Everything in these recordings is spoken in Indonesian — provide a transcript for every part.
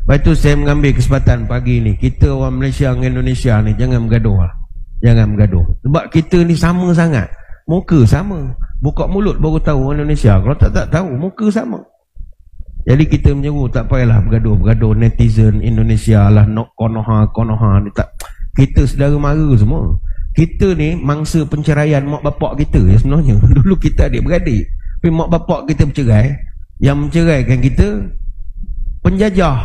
Lepas tu saya mengambil kesempatan pagi ni, kita orang Malaysia dengan Indonesia ni jangan bergaduh lah. Jangan bergaduh. Sebab kita ni sama sangat. Muka sama. Buka mulut baru tahu orang Indonesia. Kalau tak tahu, muka sama. Jadi kita menyeru tak payahlah bergaduh netizen Indonesia lah, konoha ni tak. Kita saudara mara semua. Kita ni mangsa penceraian mak bapak kita ya sebenarnya. Dulu kita adik-beradik. Tapi mak bapak kita bercerai. Yang menceraikan kita penjajah.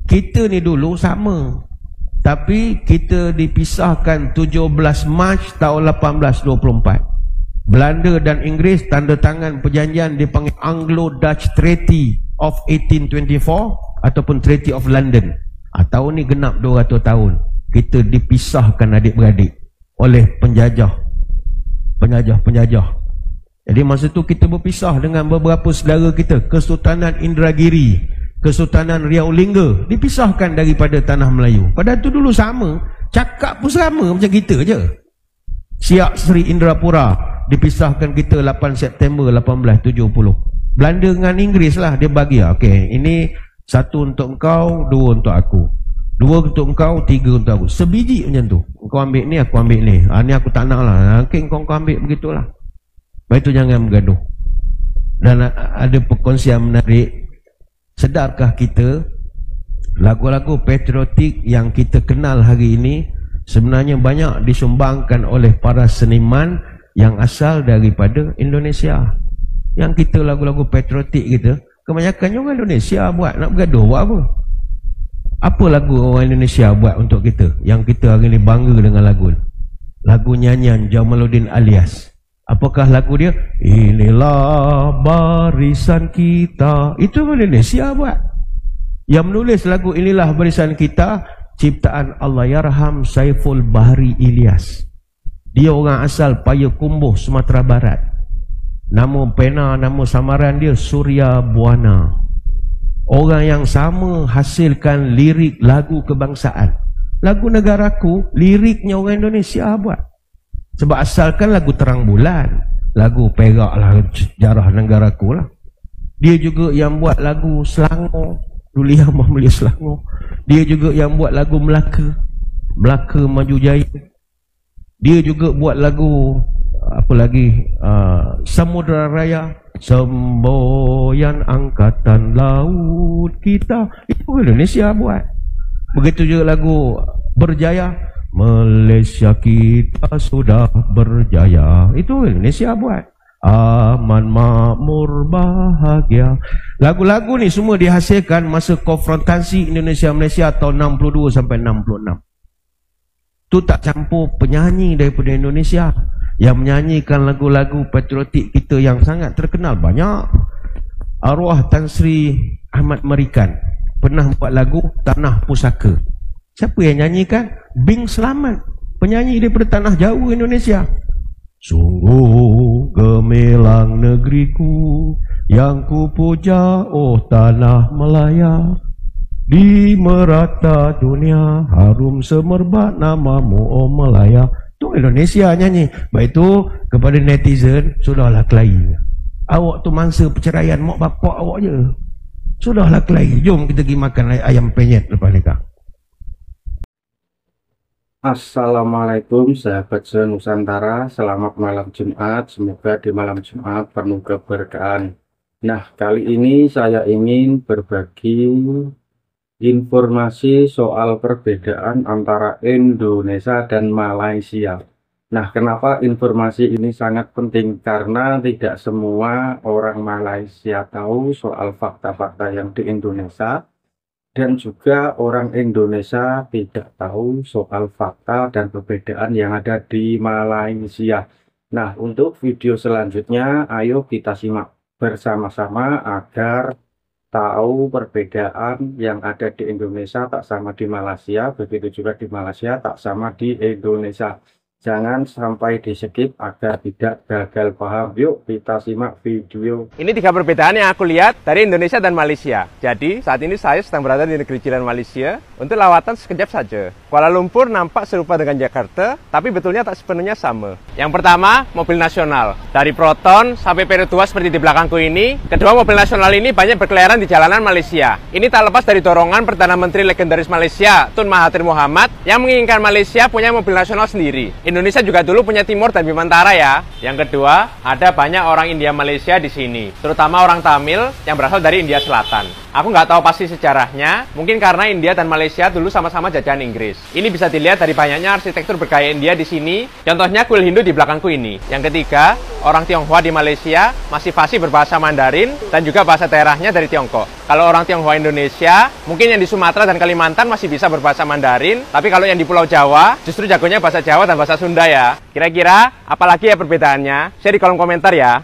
Kita ni dulu sama. Tapi kita dipisahkan 17 Mac tahun 1824. Belanda dan Inggeris tanda tangan perjanjian dipanggil Anglo-Dutch Treaty of 1824 ataupun Treaty of London. Tahun ni genap 200 tahun. Kita dipisahkan adik-beradik oleh penjajah. Jadi masa tu kita berpisah dengan beberapa saudara kita. Kesultanan Indragiri, Kesultanan Riau Lingga dipisahkan daripada tanah Melayu. Padahal tu dulu sama. Cakap pun sama macam kita je. Siak Seri Indrapura dipisahkan kita 8 September 1870. Belanda dengan Inggeris lah dia bagi. Okey, ini 1 untuk engkau, 2 untuk aku. 2 untuk engkau, 3 untuk aku. Sebiji macam tu. Kau ambil ni, aku ambil ni. Ni aku tak nak lah. Okey, kau ambil begitulah. Lepas itu jangan bergaduh. Dan ada perkongsian menarik. Sedarkah kita lagu-lagu patriotik yang kita kenal hari ini sebenarnya banyak disumbangkan oleh para seniman yang asal daripada Indonesia. Yang kita lagu-lagu patriotik kita kebanyakannya orang Indonesia buat. Nak bergaduh buat apa? Apa lagu orang Indonesia buat untuk kita yang kita hari ini bangga dengan lagu? Lagu nyanyian Jamaluddin Alias. Apakah lagu dia? Inilah barisan kita. Itu orang Indonesia buat. Yang menulis lagu Inilah Barisan Kita ciptaan Allahyarham Saiful Bahri Ilyas. Dia orang asal Payakumbuh, Sumatera Barat. Nama pena, nama samaran dia Surya Buana. Orang yang sama hasilkan lirik lagu kebangsaan. Lagu negaraku, liriknya orang Indonesia buat. Sebab asalkan lagu Terang Bulan, lagu Perak lah, sejarah negaraku lah. Dia juga yang buat lagu Selangor, dulu yang membeli Selangor. Dia juga yang buat lagu Melaka, Melaka Maju Jaya. Dia juga buat lagu apa lagi, Samudra Raya, Semboyan Angkatan Laut Kita. Itu Indonesia buat. Begitu juga lagu Berjaya, Malaysia kita sudah berjaya. Itu Indonesia buat. Aman, makmur, bahagia. Lagu-lagu ni semua dihasilkan masa konfrontasi Indonesia-Malaysia tahun 62 sampai 66. Tu tak campur penyanyi daripada Indonesia yang menyanyikan lagu-lagu patriotik kita yang sangat terkenal. Banyak. Arwah Tan Sri Ahmad Merikan pernah buat lagu Tanah Pusaka. Siapa yang nyanyikan? Bing Selamat, penyanyi daripada tanah Jawa Indonesia. Sungguh gemilang negeriku yang ku puja, oh tanah Melaya. Di merata dunia harum semerbak namamu, oh Melaya. Tu Indonesia nyanyi. Baik itu kepada netizen, sudahlah kelahi. Awak tu mangsa perceraian mak bapak awak je. Sudahlah kelahi. Jom kita pergi makan ayam penyet lepas nikah. Assalamualaikum sahabat Nusantara, selamat malam Jumat. Semoga di malam Jumat penuh keberkahan. Nah, kali ini saya ingin berbagi informasi soal perbedaan antara Indonesia dan Malaysia. Nah, kenapa informasi ini sangat penting? Karena tidak semua orang Malaysia tahu soal fakta-fakta yang di Indonesia, dan juga orang Indonesia tidak tahu soal fakta dan perbedaan yang ada di Malaysia. Nah, untuk video selanjutnya, ayo kita simak bersama-sama agar tahu perbedaan yang ada di Indonesia tak sama di Malaysia, begitu juga di Malaysia tak sama di Indonesia. Jangan sampai di skip agar tidak gagal paham. Yuk kita simak video. Ini 3 perbedaan yang aku lihat dari Indonesia dan Malaysia. Jadi saat ini saya sedang berada di negeri jiran Malaysia untuk lawatan sekejap saja. Kuala Lumpur nampak serupa dengan Jakarta, tapi betulnya tak sepenuhnya sama. Yang pertama, mobil nasional. Dari Proton sampai Perodua seperti di belakangku ini, kedua mobil nasional ini banyak berkeliaran di jalanan Malaysia. Ini tak lepas dari dorongan Perdana Menteri legendaris Malaysia, Tun Mahathir Mohamad, yang menginginkan Malaysia punya mobil nasional sendiri. Indonesia juga dulu punya Timur dan Bimantara ya. Yang kedua, ada banyak orang India Malaysia di sini, terutama orang Tamil yang berasal dari India Selatan. Aku nggak tahu pasti sejarahnya, mungkin karena India dan Malaysia dulu sama-sama jajahan Inggris. Ini bisa dilihat dari banyaknya arsitektur bergaya India di sini, contohnya kuil Hindu di belakangku ini. Yang ketiga, orang Tionghoa di Malaysia masih fasih berbahasa Mandarin dan juga bahasa daerahnya dari Tiongkok. Kalau orang Tionghoa Indonesia, mungkin yang di Sumatera dan Kalimantan masih bisa berbahasa Mandarin, tapi kalau yang di Pulau Jawa, justru jagonya bahasa Jawa dan bahasa Sunda ya. Kira-kira apalagi ya perbedaannya? Share di kolom komentar ya.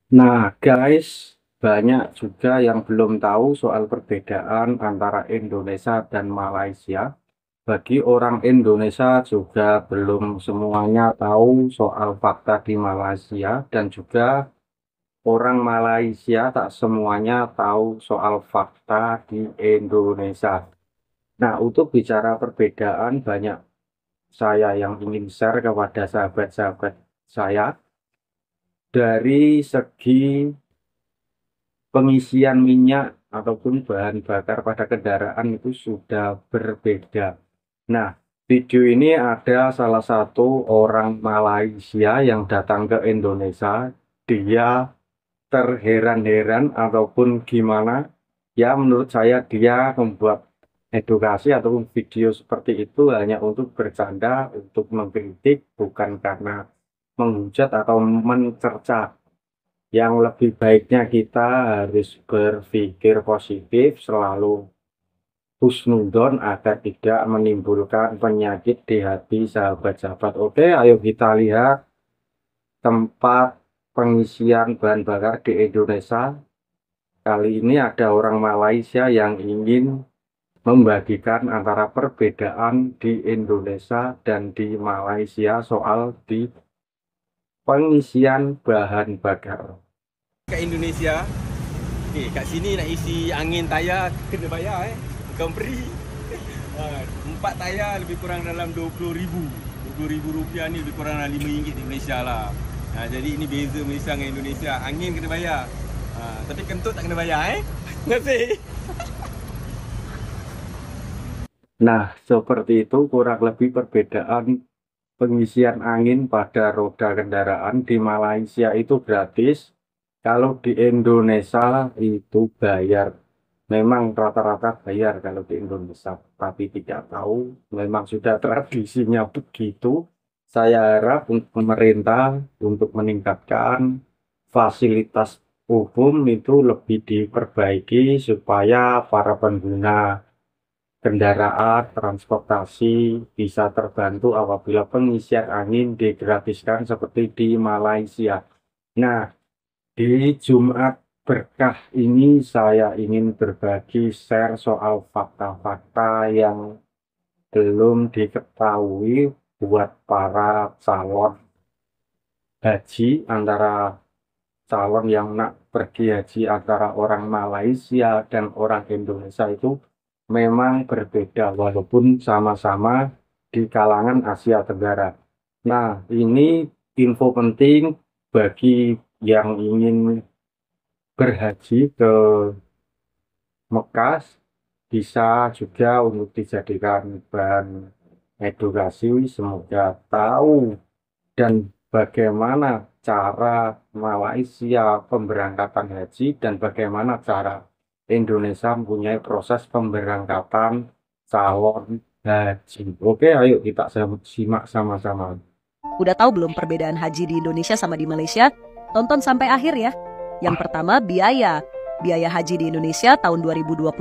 Nah guys, banyak juga yang belum tahu soal perbedaan antara Indonesia dan Malaysia. Bagi orang Indonesia juga belum semuanya tahu soal fakta di Malaysia, dan juga orang Malaysia tak semuanya tahu soal fakta di Indonesia. Nah, untuk bicara perbedaan, banyak saya yang ingin share kepada sahabat-sahabat saya. Dari segi pengisian minyak ataupun bahan bakar pada kendaraan itu sudah berbeda. Nah, video ini ada salah satu orang Malaysia yang datang ke Indonesia. Dia terheran-heran ataupun gimana, ya menurut saya dia membuat edukasi ataupun video seperti itu hanya untuk bercanda, untuk mengkritik, bukan karena menghujat atau mencerca. Yang lebih baiknya kita harus berpikir positif, selalu husnudon agar tidak menimbulkan penyakit di hati sahabat-sahabat. Oke, ayo kita lihat tempat pengisian bahan bakar di Indonesia. Kali ini ada orang Malaysia yang ingin membagikan antara perbedaan di Indonesia dan di Malaysia soal di pengisian bahan bakar. Kat Indonesia, kat sini nak isi angin tayar kena bayar bukan free. 4 tayar lebih kurang dalam 20,000. 20,000 rupiah ni lebih kurang dalam RM5 di Malaysia lah. Jadi ini beza Malaysia dengan Indonesia. Angin kena bayar. Tapi kentut tak kena bayar Terima kasih. Nah, seperti itu kurang lebih perbedaan pengisian angin pada roda kendaraan. Di Malaysia itu gratis, kalau di Indonesia itu bayar. Memang rata-rata bayar kalau di Indonesia, tapi tidak tahu, memang sudah tradisinya begitu. Saya harap untuk pemerintah untuk meningkatkan fasilitas umum itu lebih diperbaiki supaya para pengguna kendaraan transportasi bisa terbantu apabila pengisian angin digratiskan seperti di Malaysia. Nah, di Jumat Berkah ini saya ingin berbagi share soal fakta-fakta yang belum diketahui buat para calon haji, antara calon yang nak pergi haji antara orang Malaysia dan orang Indonesia itu memang berbeda walaupun sama-sama di kalangan Asia Tenggara. Nah, ini info penting bagi yang ingin berhaji ke Mekah, bisa juga untuk dijadikan bahan edukasi. Semoga tahu dan bagaimana cara Malaysia pemberangkatan haji dan bagaimana cara Indonesia mempunyai proses pemberangkatan calon haji. Oke, ayo kita simak sama-sama. Udah tahu belum perbedaan haji di Indonesia sama di Malaysia? Tonton sampai akhir ya. Yang pertama, biaya. Biaya haji di Indonesia tahun 2024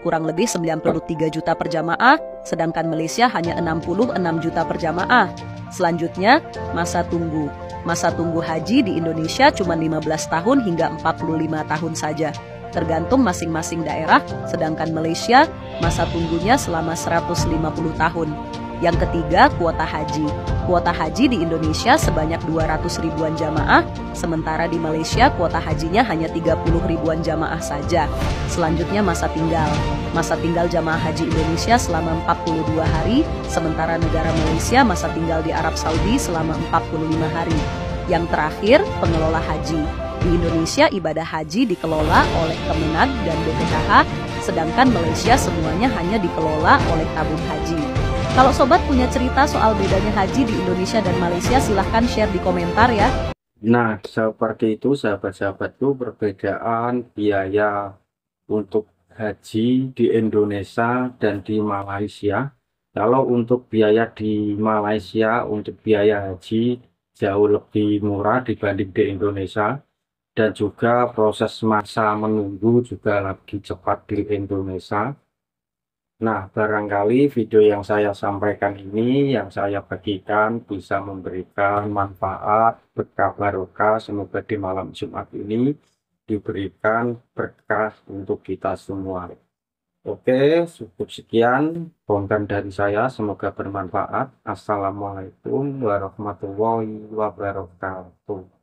kurang lebih 93 juta per jamaah, sedangkan Malaysia hanya 66 juta per jamaah. Selanjutnya, masa tunggu. Masa tunggu haji di Indonesia cuma 15 tahun hingga 45 tahun saja. Tergantung masing-masing daerah, sedangkan Malaysia masa tunggunya selama 150 tahun. Yang ketiga, kuota haji. Kuota haji di Indonesia sebanyak 200 ribuan jamaah, sementara di Malaysia kuota hajinya hanya 30 ribuan jamaah saja. Selanjutnya masa tinggal. Masa tinggal jamaah haji Indonesia selama 42 hari, sementara negara Malaysia masa tinggal di Arab Saudi selama 45 hari. Yang terakhir, pengelola haji. Di Indonesia ibadah haji dikelola oleh Kemenag dan BPKH, sedangkan Malaysia semuanya hanya dikelola oleh tabung haji. Kalau sobat punya cerita soal bedanya haji di Indonesia dan Malaysia, silahkan share di komentar ya. Nah, seperti itu sahabat-sahabatku, perbedaan biaya untuk haji di Indonesia dan di Malaysia. Kalau untuk biaya di Malaysia, untuk biaya haji jauh lebih murah dibanding di Indonesia. Dan juga proses masa menunggu juga lebih cepat di Indonesia. Nah, barangkali video yang saya sampaikan ini, yang saya bagikan bisa memberikan manfaat, berkah barokah. Semoga di malam Jumat ini diberikan berkah untuk kita semua. Oke, cukup sekian konten dari saya. Semoga bermanfaat. Assalamualaikum warahmatullahi wabarakatuh.